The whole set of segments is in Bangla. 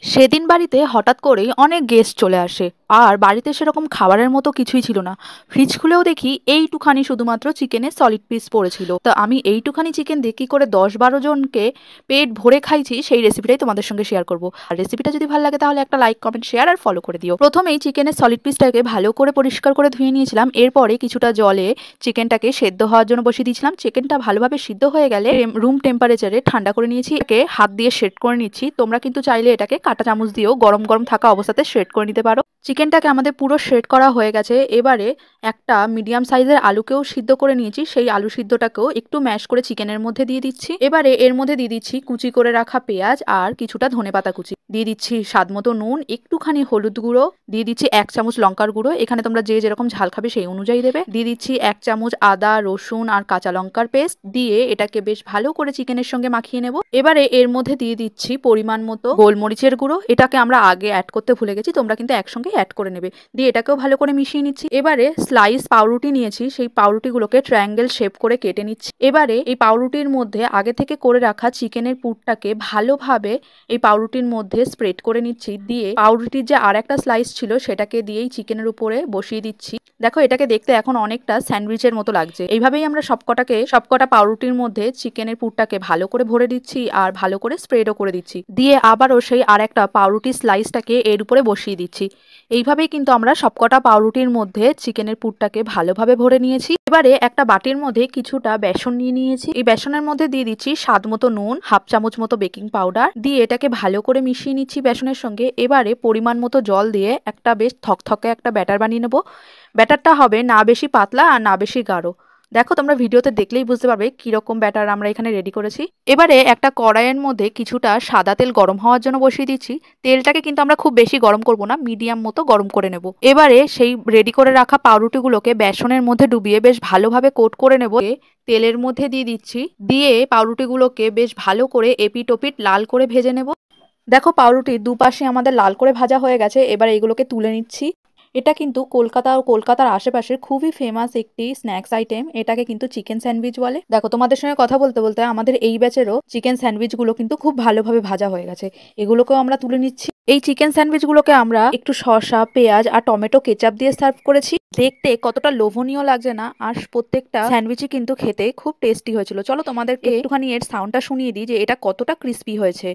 সেদিন বাড়িতে হঠাৎ করেই অনেক গেস্ট চলে আসে। আর বাড়িতে সেরকম খাবারের মতো কিছুই ছিল না। ফ্রিজ খুলেও দেখি এইটুখানি শুধুমাত্র চিকেনের সলিড পিস পড়েছিল। তো আমি এইটুখানি চিকেন দিয়ে কি করে 10-12 জনকে পেট ভরে খাইছি সেই রেসিপিটাই তোমাদের সঙ্গে শেয়ার করব। আর রেসিপিটা যদি ভালো লাগে তাহলে একটা লাইক, কমেন্ট, শেয়ার আর ফলো করে দিও। প্রথমেই চিকেনের সলিড পিসটাকে ভালো করে পরিষ্কার করে ধুয়ে নিয়েছিলাম। এরপরে কিছুটা জলে চিকেনটাকে সেদ্ধ হওয়ার জন্য বসিয়ে দিয়েছিলাম। চিকেনটা ভালোভাবে সিদ্ধ হয়ে গেলে রুম টেম্পারেচারে ঠান্ডা করে নিয়েছি। একে হাত দিয়ে শেড করে নিচ্ছি। তোমরা কিন্তু চাইলে এটাকে কাঁটা চামচ দিয়েও গরম গরম থাকা অবস্থাতে শেড করে নিতে পারো। চিকেনটাকে আমাদের পুরো শেড করা হয়ে গেছে। এবারে একটা মিডিয়াম সাইজের আলুকেও সিদ্ধ করে নিয়েছি। সেই আলু সিদ্ধটাকেও একটু ম্যাশ করে চিকেনের মধ্যে দিয়ে দিচ্ছি। এবারে এর মধ্যে দিয়ে দিচ্ছি কুচি করে রাখা পেঁয়াজ আর কিছুটা ধনেপাতা কুচি। দিয়ে দিচ্ছি স্বাদ মতো নুন, একটুখানি হলুদ গুঁড়ো, দিয়ে দিচ্ছি 1 চামচ লঙ্কার গুঁড়ো। এখানে তোমরা যে যেরকম ঝাল খাবে সেই অনুযায়ী দেবে। দিয়ে দিচ্ছি 1 চামচ আদা, রসুন আর কাঁচা লঙ্কার পেস্ট। দিয়ে এটাকে বেশ ভালো করে চিকেনের সঙ্গে মাখিয়ে নেব। এবারে এর মধ্যে দিয়ে দিচ্ছি পরিমাণ মতো গোলমরিচের গুঁড়ো। এটাকে আমরা আগে অ্যাড করতে ভুলে গেছি, তোমরা কিন্তু একসঙ্গে অ্যাড করে নেবে। দিয়ে এটাকেও ভালো করে মিশিয়ে নিচ্ছি। এবারে স্লাইস পাউরুটি নিয়েছি, সেই পাউরুটিগুলোকে ট্রায়াঙ্গেল শেপ করে কেটে নিচ্ছি। এবারে এই পাউরুটির মধ্যে আগে থেকে করে রাখা চিকেনের পুরটাকে ভালোভাবে এই পাউরুটির মধ্যে স্প্রেড করে নিচ্ছি। দিয়ে পাউরুটির যে আর একটা স্লাইস ছিল সেটাকে দিয়েই চিকেনের উপরে বসিয়ে দিচ্ছি। দেখো, এটাকে দেখতে এখন অনেকটা স্যান্ডউইচের মতো লাগছে। এইভাবেই আমরা সবকটা পাউরুটির মধ্যে চিকেনের পুরটাকে ভালো করে ভরে দিচ্ছি আর ভালো করে স্প্রেডও করে দিচ্ছি। দিয়ে আবারও সেই আর একটা পাউরুটি স্লাইসটাকে এর উপরে বসিয়ে দিচ্ছি। এইভাবেই কিন্তু আমরা সবকটা পাউরুটির মধ্যে চিকেনের পুরটাকে ভালোভাবে ভরে নিয়েছি। এবারে একটা বাটির মধ্যে কিছুটা বেসন নিয়ে নিয়েছি। এই বেসনের মধ্যে দিয়ে দিচ্ছি স্বাদ মতো নুন, হাফ চামচ মতো বেকিং পাউডার। দিয়ে এটাকে ভালো করে মিশিয়ে নিচ্ছি বেসনের সঙ্গে। এবারে পরিমাণ মতো জল দিয়ে একটা বেশ থকথকে একটা ব্যাটার বানিয়ে নেব। ব্যাটারটা হবে না বেশি পাতলা আর না বেশি গাঢ়। দেখো, তোমরা ভিডিওতে দেখলেই বুঝতে পারবে কিরকম ব্যাটার আমরা এখানে রেডি করেছি। এবারে একটা কড়াইয়ের মধ্যে কিছুটা সাদা তেল গরম হওয়ার জন্য বসিয়ে দিচ্ছি। তেলটাকে কিন্তু আমরা খুব বেশি গরম করব না, মিডিয়াম মতো গরম করে নেব। এবারে সেই রেডি করে রাখা পাউরুটিগুলোকে বেসনের মধ্যে ডুবিয়ে বেশ ভালোভাবে কোট করে নেব। তেলের মধ্যে দিয়ে দিচ্ছি। দিয়ে পাউরুটিগুলোকে বেশ ভালো করে এপিট ওপিট লাল করে ভেজে নেব। দেখো, পাউরুটির দুপাশে আমাদের লাল করে ভাজা হয়ে গেছে। এবার এগুলোকে তুলে নিচ্ছি। এটা কিন্তু কলকাতা ও কলকাতার আশেপাশের খুবই ফেমাস একটি স্ন্যাক্স আইটেম। এটাকে কিন্তু চিকেন স্যান্ডউইচ বলে। দেখো, তোমাদের সঙ্গে কথা বলতে বলতে আমাদের এই ব্যাচেরও চিকেন স্যান্ডউইচগুলো কিন্তু খুব ভালোভাবে ভাজা হয়ে গেছে। এগুলোকেও আমরা তুলে নিচ্ছি। এই চিকেন স্যান্ডউইচগুলোকে আমরা একটু শসা, পেঁয়াজ আর টমেটো কেচাপ দিয়ে সার্ভ করেছি। দেখতে কতটা লোভনীয় লাগছে না? আর প্রত্যেকটা স্যান্ডউইচই কিন্তু খেতে খুব টেস্টি হয়েছিল। চলো তোমাদেরকে একটুখানি এর সাউন্ডটা শুনিয়ে দিই যে এটা কতটা ক্রিস্পি হয়েছে।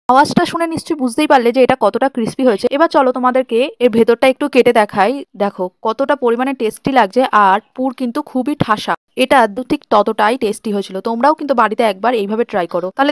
আওয়াজটা শুনে নিশ্চয়ই বুঝতেই পারলে যে এটা কতটা ক্রিস্পি হয়েছে। এবার চলো তোমাদেরকে এর ভেতরটা একটু কেটে দেখাই। দেখো কতটা পরিমাণে টেস্টি লাগছে, আর পুর কিন্তু খুবই ঠাসা। এটা ঠিক ততটাই টেস্টি হয়েছিল। তোমরাও কিন্তু বাড়িতে একবার এইভাবে ট্রাই করো, তাহলে